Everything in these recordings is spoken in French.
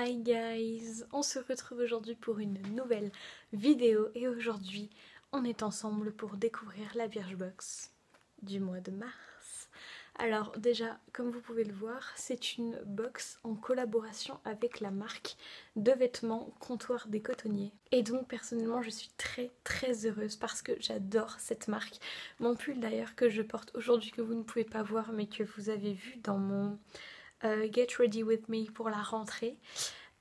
Hi guys, on se retrouve aujourd'hui pour une nouvelle vidéo et aujourd'hui on est ensemble pour découvrir la Birchbox du mois de mars. Alors déjà, comme vous pouvez le voir, c'est une box en collaboration avec la marque de vêtements Comptoir des Cotonniers. Et donc personnellement je suis très heureuse parce que j'adore cette marque. Mon pull d'ailleurs que je porte aujourd'hui, que vous ne pouvez pas voir mais que vous avez vu dans mon Get Ready With Me pour la rentrée.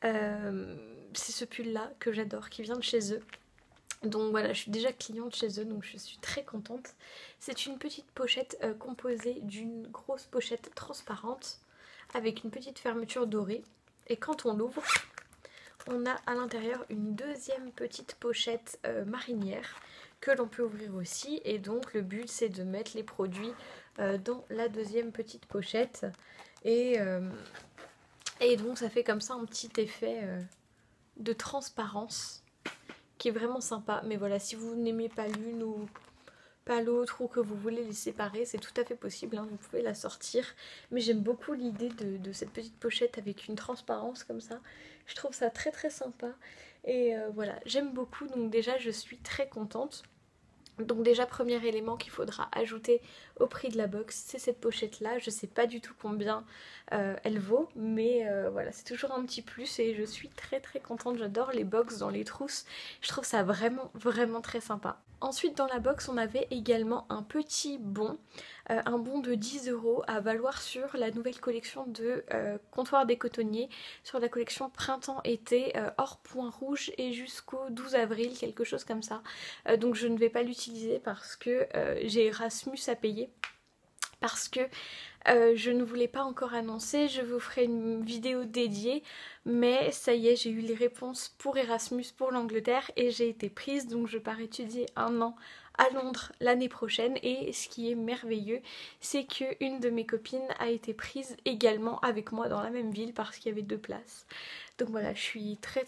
C'est ce pull là que j'adore, qui vient de chez eux. Donc voilà, je suis déjà cliente chez eux, donc je suis très contente. C'est une petite pochette composée d'une grosse pochette transparente avec une petite fermeture dorée. Et quand on l'ouvre, on a à l'intérieur une deuxième petite pochette marinière que l'on peut ouvrir aussi. Et donc le but c'est de mettre les produits dans la deuxième petite pochette. Et donc ça fait comme ça un petit effet de transparence qui est vraiment sympa. Mais voilà, si vous n'aimez pas l'une ou pas l'autre ou que vous voulez les séparer, c'est tout à fait possible, hein, vous pouvez la sortir. Mais j'aime beaucoup l'idée de cette petite pochette avec une transparence comme ça. Je trouve ça très sympa. Et voilà, j'aime beaucoup, donc déjà je suis très contente. Donc déjà, premier élément qu'il faudra ajouter au prix de la box, c'est cette pochette là. Je sais pas du tout combien elle vaut, mais voilà, c'est toujours un petit plus et je suis très contente. J'adore les box dans les trousses, je trouve ça vraiment très sympa. Ensuite dans la box on avait également un petit bon, un bon de 10 € à valoir sur la nouvelle collection de Comptoir des Cotonniers, sur la collection printemps-été hors point rouge et jusqu'au 12 avril, quelque chose comme ça. Donc je ne vais pas l'utiliser parce que j'ai Erasmus à payer. Parce que je ne voulais pas encore annoncer, je vous ferai une vidéo dédiée, mais ça y est, j'ai eu les réponses pour Erasmus pour l'Angleterre et j'ai été prise, donc je pars étudier un an à Londres l'année prochaine. Et ce qui est merveilleux, c'est qu'une de mes copines a été prise également avec moi dans la même ville parce qu'il y avait 2 places. Donc voilà, je suis très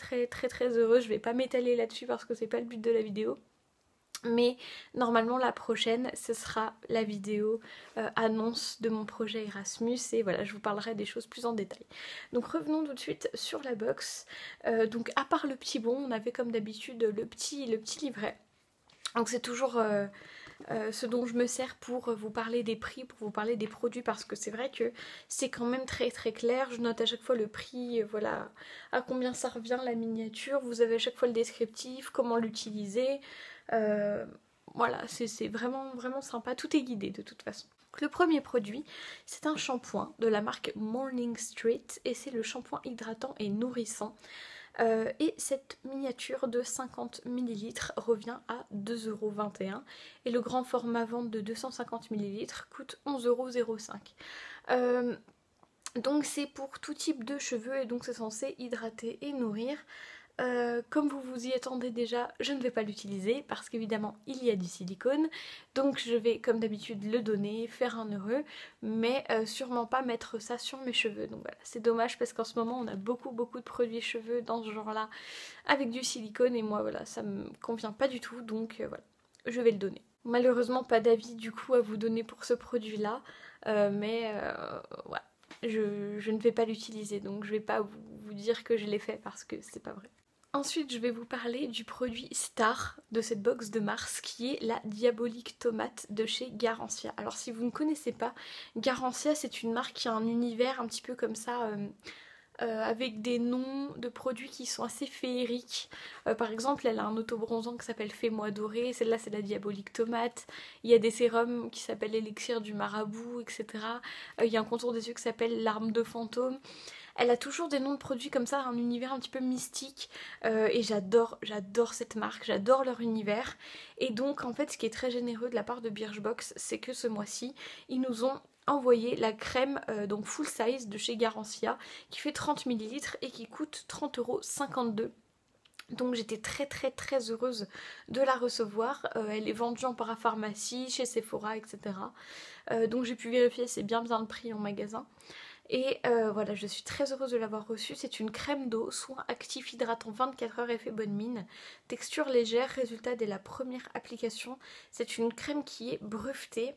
heureuse. Je vais pas m'étaler là-dessus parce que c'est pas le but de la vidéo. Mais normalement la prochaine ce sera la vidéo annonce de mon projet Erasmus et voilà, je vous parlerai des choses plus en détail. Donc revenons tout de suite sur la box. Donc à part le petit bon, on avait comme d'habitude le petit livret. Donc c'est toujours ce dont je me sers pour vous parler des prix, pour vous parler des produits, parce que c'est vrai que c'est quand même très clair. Je note à chaque fois le prix, voilà, à combien ça revient la miniature. Vous avez à chaque fois le descriptif, comment l'utiliser. Voilà, c'est vraiment sympa, tout est guidé de toute façon. Le premier produit, c'est un shampoing de la marque Morning Street et c'est le shampoing hydratant et nourrissant. Et cette miniature de 50 ml revient à 2,21 € et le grand format vente de 250 ml coûte 11,05 €. Donc c'est pour tout type de cheveux et donc c'est censé hydrater et nourrir. Comme vous vous y attendez déjà, je ne vais pas l'utiliser parce qu'évidemment il y a du silicone, donc je vais comme d'habitude le donner, faire un heureux, mais sûrement pas mettre ça sur mes cheveux. Donc voilà, c'est dommage parce qu'en ce moment on a beaucoup de produits cheveux dans ce genre là avec du silicone et moi voilà, ça me convient pas du tout, donc voilà, je vais le donner. Malheureusement pas d'avis du coup à vous donner pour ce produit là, mais voilà, je ne vais pas l'utiliser, donc je vais pas vous dire que je l'ai fait parce que c'est pas vrai. Ensuite, je vais vous parler du produit star de cette box de mars qui est la Diabolique Tomate de chez Garancia. Alors si vous ne connaissez pas, Garancia c'est une marque qui a un univers un petit peu comme ça, avec des noms de produits qui sont assez féeriques. Par exemple, elle a un auto-bronzant qui s'appelle Fais-moi doré, celle-là c'est la Diabolique Tomate. Il y a des sérums qui s'appellent Élixir du Marabout, etc. Il y a un contour des yeux qui s'appelle Larme de fantôme. Elle a toujours des noms de produits comme ça, un univers un petit peu mystique, et j'adore cette marque, j'adore leur univers. Et donc en fait ce qui est très généreux de la part de Birchbox, c'est que ce mois-ci ils nous ont envoyé la crème donc full size de chez Garancia qui fait 30 ml et qui coûte 30,52 €. Donc j'étais très heureuse de la recevoir. Elle est vendue en parapharmacie, chez Sephora, etc. Donc j'ai pu vérifier, c'est bien le prix en magasin. Et voilà, je suis très heureuse de l'avoir reçue. C'est une crème d'eau, soin actif hydratant 24 heures, effet bonne mine, texture légère, résultat dès la première application. C'est une crème qui est brevetée.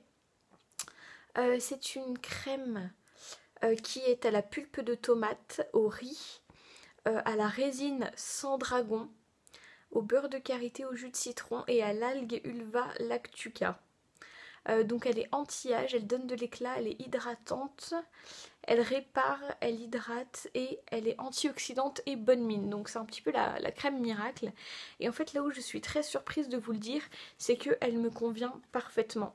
C'est une crème qui est à la pulpe de tomate, au riz, à la résine sans dragon, au beurre de karité au jus de citron et à l'algue Ulva lactuca. Donc elle est anti-âge, elle donne de l'éclat, elle est hydratante, elle répare, elle hydrate et elle est antioxydante et bonne mine. Donc c'est un petit peu la crème miracle. Et en fait là où je suis très surprise de vous le dire, c'est qu'elle me convient parfaitement.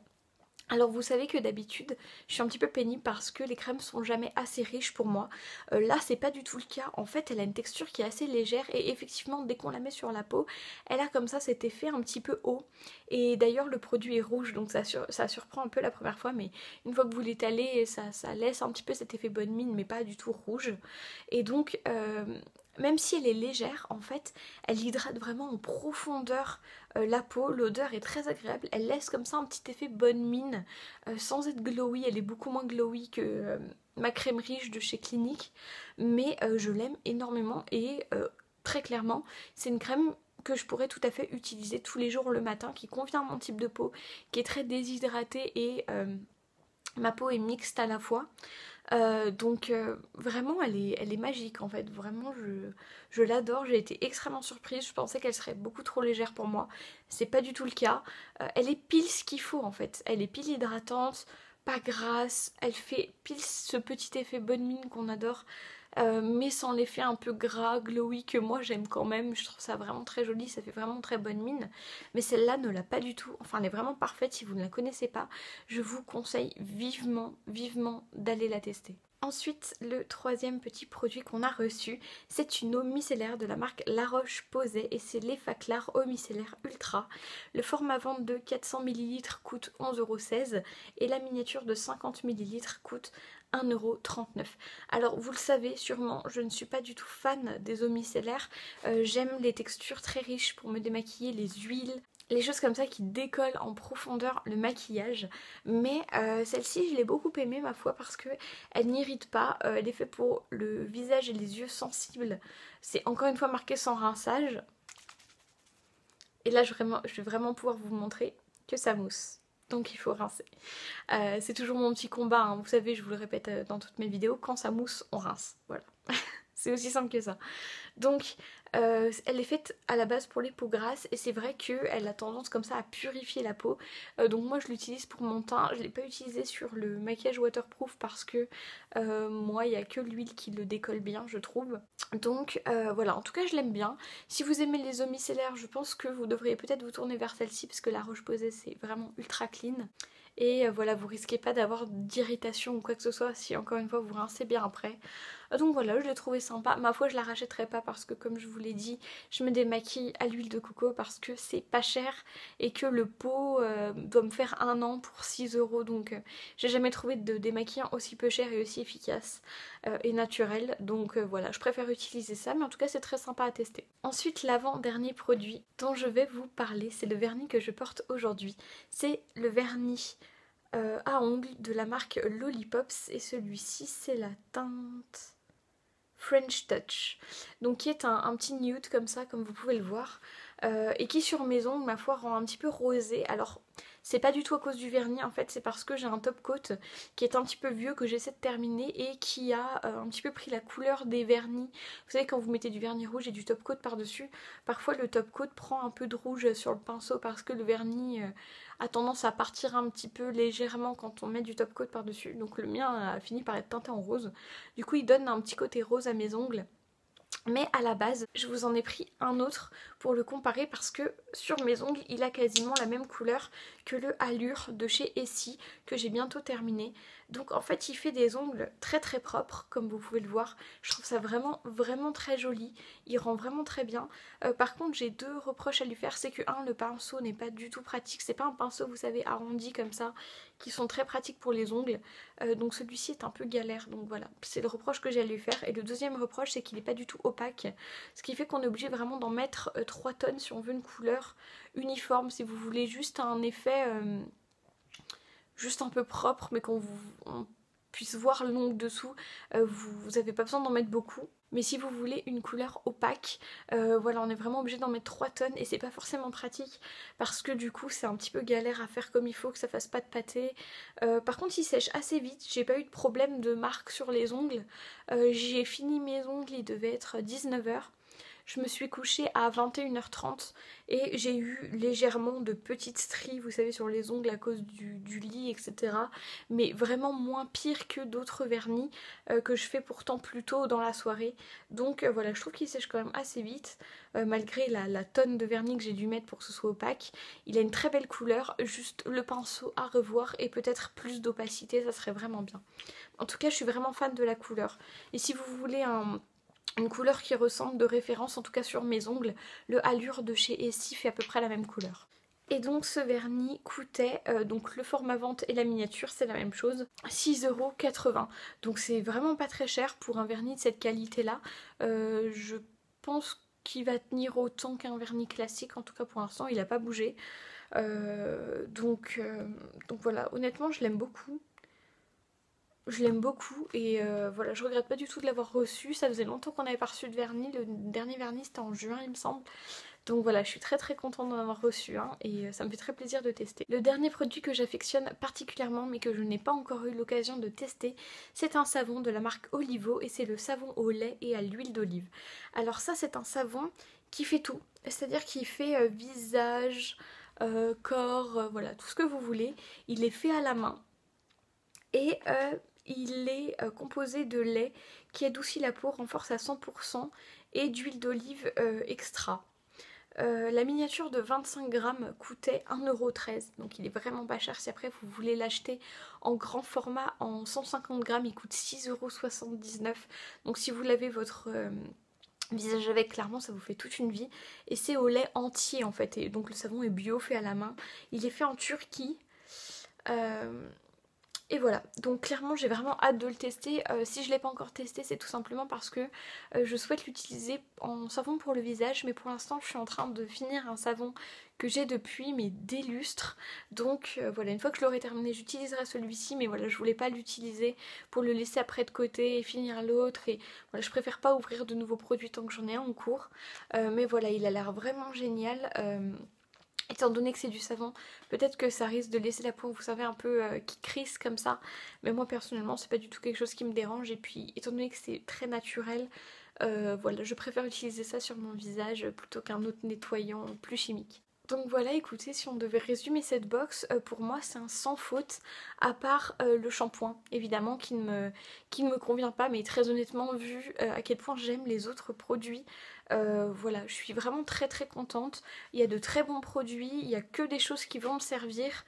Alors vous savez que d'habitude je suis un petit peu pénible parce que les crèmes sont jamais assez riches pour moi. Là c'est pas du tout le cas, en fait elle a une texture qui est assez légère et effectivement dès qu'on la met sur la peau elle a comme ça cet effet un petit peu haut. Et d'ailleurs le produit est rouge donc ça surprend un peu la première fois, mais une fois que vous l'étalez ça laisse un petit peu cet effet bonne mine mais pas du tout rouge. Et donc même si elle est légère, en fait, elle hydrate vraiment en profondeur la peau. L'odeur est très agréable. Elle laisse comme ça un petit effet bonne mine, sans être glowy. Elle est beaucoup moins glowy que ma crème riche de chez Clinique. Mais je l'aime énormément et très clairement, c'est une crème que je pourrais tout à fait utiliser tous les jours le matin, qui convient à mon type de peau, qui est très déshydratée et ma peau est mixte à la fois. Donc vraiment elle est magique en fait, vraiment je l'adore, j'ai été extrêmement surprise, je pensais qu'elle serait beaucoup trop légère pour moi, c'est pas du tout le cas. Elle est pile ce qu'il faut en fait, elle est pile hydratante, pas grasse, elle fait pile ce petit effet bonne mine qu'on adore. Mais sans l'effet un peu gras, glowy que moi j'aime quand même, je trouve ça vraiment très joli, ça fait vraiment très bonne mine. Mais celle-là ne l'a pas du tout, enfin elle est vraiment parfaite. Si vous ne la connaissez pas, je vous conseille vivement, vivement d'aller la tester. Ensuite, le troisième petit produit qu'on a reçu, c'est une eau micellaire de la marque La Roche-Posay et c'est l'Effaclar Eau Micellaire Ultra. Le format vente de 400 ml coûte 11,16 € et la miniature de 50 ml coûte 1,39 €. Alors vous le savez sûrement, je ne suis pas du tout fan des eaux micellaires. J'aime les textures très riches pour me démaquiller, les huiles, les choses comme ça qui décollent en profondeur le maquillage. Mais celle-ci je l'ai beaucoup aimée ma foi parce que elle n'irrite pas, elle est faite pour le visage et les yeux sensibles. C'est encore une fois marqué sans rinçage. Et là je vais vraiment pouvoir vous montrer que ça mousse. Donc il faut rincer. C'est toujours mon petit combat, hein. Vous savez, je vous le répète dans toutes mes vidéos, quand ça mousse, on rince. Voilà. C'est aussi simple que ça. Donc elle est faite à la base pour les peaux grasses et c'est vrai qu'elle a tendance comme ça à purifier la peau. Donc moi je l'utilise pour mon teint, je ne l'ai pas utilisé sur le maquillage waterproof parce que moi il n'y a que l'huile qui le décolle bien je trouve. Donc voilà, en tout cas je l'aime bien. Si vous aimez les eaux micellaires, je pense que vous devriez peut-être vous tourner vers celle-ci parce que La Roche-Posay c'est vraiment ultra clean. Et voilà, vous risquez pas d'avoir d'irritation ou quoi que ce soit si encore une fois vous rincez bien après. Donc voilà, je l'ai trouvé sympa. Ma foi, je la rachèterai pas parce que comme je vous l'ai dit, je me démaquille à l'huile de coco parce que c'est pas cher et que le pot doit me faire 1 an pour 6 €. Donc j'ai jamais trouvé de démaquillant aussi peu cher et aussi efficace et naturel. Donc voilà, je préfère utiliser ça, mais en tout cas c'est très sympa à tester. Ensuite, l'avant-dernier produit dont je vais vous parler, c'est le vernis que je porte aujourd'hui. C'est le vernis à ongles de la marque Lollipops et celui-ci c'est la teinte French Touch, donc qui est un petit nude comme ça, comme vous pouvez le voir, et qui sur mes ongles, ma foi, rend un petit peu rosé. Alors c'est pas du tout à cause du vernis en fait, c'est parce que j'ai un top coat qui est un petit peu vieux que j'essaie de terminer et qui a un petit peu pris la couleur des vernis. Vous savez, quand vous mettez du vernis rouge et du top coat par dessus, parfois le top coat prend un peu de rouge sur le pinceau parce que le vernis a tendance à partir un petit peu légèrement quand on met du top coat par dessus. Donc le mien a fini par être teinté en rose, du coup il donne un petit côté rose à mes ongles. Mais à la base, je vous en ai pris un autre pour le comparer parce que sur mes ongles, il a quasiment la même couleur que le Allure de chez Essie que j'ai bientôt terminé. Donc en fait, il fait des ongles très très propres, comme vous pouvez le voir. Je trouve ça vraiment vraiment très joli. Il rend vraiment très bien. Par contre, j'ai 2 reproches à lui faire. C'est que le pinceau n'est pas du tout pratique. C'est pas un pinceau, vous savez, arrondi comme ça, qui sont très pratiques pour les ongles. Donc celui-ci est un peu galère. Donc voilà, c'est le reproche que j'ai à lui faire. Et le deuxième reproche, c'est qu'il n'est pas du tout opaque. Ce qui fait qu'on est obligé vraiment d'en mettre 3 tonnes si on veut une couleur uniforme. Si vous voulez juste un effet juste un peu propre, mais qu'on puisse voir l'ongle dessous, vous n'avez pas besoin d'en mettre beaucoup. mais si vous voulez une couleur opaque, voilà, on est vraiment obligé d'en mettre 3 tonnes et c'est pas forcément pratique parce que du coup c'est un petit peu galère à faire comme il faut, que ça fasse pas de pâté. Par contre il sèche assez vite, j'ai pas eu de problème de marque sur les ongles. J'ai fini mes ongles, il devait être 19 h. Je me suis couchée à 21 h 30 et j'ai eu légèrement de petites stries, vous savez, sur les ongles à cause du lit, etc. Mais vraiment moins pire que d'autres vernis que je fais pourtant plus tôt dans la soirée. Donc voilà, je trouve qu'il sèche quand même assez vite, malgré la tonne de vernis que j'ai dû mettre pour que ce soit opaque. Il a une très belle couleur, juste le pinceau à revoir et peut-être plus d'opacité, ça serait vraiment bien. En tout cas, je suis vraiment fan de la couleur. Et si vous voulez une couleur qui ressemble de référence, en tout cas sur mes ongles, le Allure de chez Essie fait à peu près la même couleur. Et donc ce vernis coûtait, donc le format vente et la miniature c'est la même chose, 6,80 €. Donc c'est vraiment pas très cher pour un vernis de cette qualité là. Je pense qu'il va tenir autant qu'un vernis classique, en tout cas pour l'instant il n'a pas bougé. Donc voilà, honnêtement je l'aime beaucoup. Je l'aime beaucoup et voilà, je regrette pas du tout de l'avoir reçu. Ça faisait longtemps qu'on n'avait pas reçu de vernis. Le dernier vernis c'était en juin il me semble. Donc voilà, je suis très contente d'en avoir reçu un et ça me fait très plaisir de tester. Le dernier produit que j'affectionne particulièrement mais que je n'ai pas encore eu l'occasion de tester, c'est un savon de la marque Olivo et c'est le savon au lait et à l'huile d'olive. Alors ça c'est un savon qui fait tout, c'est-à-dire qu'il fait visage, corps, voilà, tout ce que vous voulez. Il est fait à la main et il est composé de lait qui adoucit la peau, renforce à 100% et d'huile d'olive extra. La miniature de 25 grammes coûtait 1,13 €, donc il est vraiment pas cher. Si après vous voulez l'acheter en grand format en 150 grammes, il coûte 6,79 €. Donc si vous lavez votre visage avec, clairement ça vous fait toute une vie. Et c'est au lait entier en fait, et donc le savon est bio, fait à la main. Il est fait en Turquie. Et voilà, donc clairement j'ai vraiment hâte de le tester. Si je ne l'ai pas encore testé, c'est tout simplement parce que je souhaite l'utiliser en savon pour le visage, mais pour l'instant je suis en train de finir un savon que j'ai depuis des lustres. Donc voilà, une fois que je l'aurai terminé, j'utiliserai celui-ci, mais voilà, je voulais pas l'utiliser pour le laisser après de côté et finir l'autre. Et voilà, je préfère pas ouvrir de nouveaux produits tant que j'en ai un en cours. Mais voilà, il a l'air vraiment génial. Étant donné que c'est du savon, peut-être que ça risque de laisser la peau, vous savez, un peu qui crisse comme ça. Mais moi personnellement, c'est pas du tout quelque chose qui me dérange. Et puis, étant donné que c'est très naturel, voilà, je préfère utiliser ça sur mon visage plutôt qu'un autre nettoyant plus chimique. Donc voilà, écoutez, si on devait résumer cette box, pour moi c'est un sans faute, à part le shampoing, évidemment, qui ne me convient pas, mais très honnêtement, vu à quel point j'aime les autres produits, voilà, je suis vraiment très contente. Il y a de très bons produits, il n'y a que des choses qui vont me servir.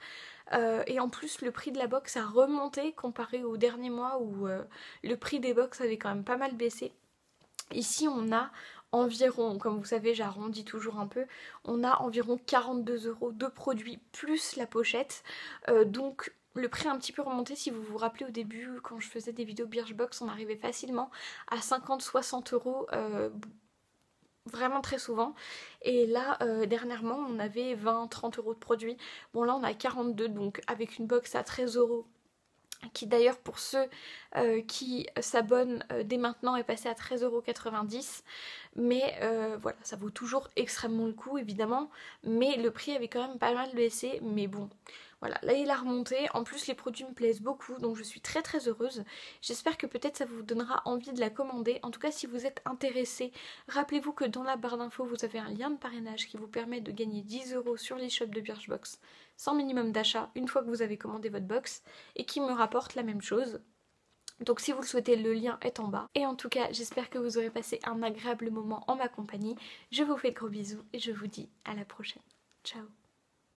Et en plus le prix de la box a remonté comparé aux derniers mois où le prix des box avait quand même pas mal baissé. Ici on a environ, comme vous savez j'arrondis toujours un peu, on a environ 42 € de produits plus la pochette. Donc le prix a un petit peu remonté. Si vous vous rappelez au début quand je faisais des vidéos Birchbox, on arrivait facilement à 50-60 €. Vraiment très souvent. Et là dernièrement on avait 20-30 € de produits. Bon là on a 42, donc avec une box à 13 €, qui d'ailleurs pour ceux qui s'abonnent dès maintenant est passé à 13,90 €. Mais voilà, ça vaut toujours extrêmement le coup évidemment, mais le prix avait quand même pas mal baissé. Mais bon, voilà, là il a remonté. En plus les produits me plaisent beaucoup, donc je suis très heureuse. J'espère que peut-être ça vous donnera envie de la commander. En tout cas, si vous êtes intéressé, rappelez-vous que dans la barre d'infos vous avez un lien de parrainage qui vous permet de gagner 10 € sur les shops de Birchbox sans minimum d'achat une fois que vous avez commandé votre box, et qui me rapporte la même chose. Donc si vous le souhaitez, le lien est en bas. Et en tout cas, j'espère que vous aurez passé un agréable moment en ma compagnie. Je vous fais de gros bisous et je vous dis à la prochaine. Ciao.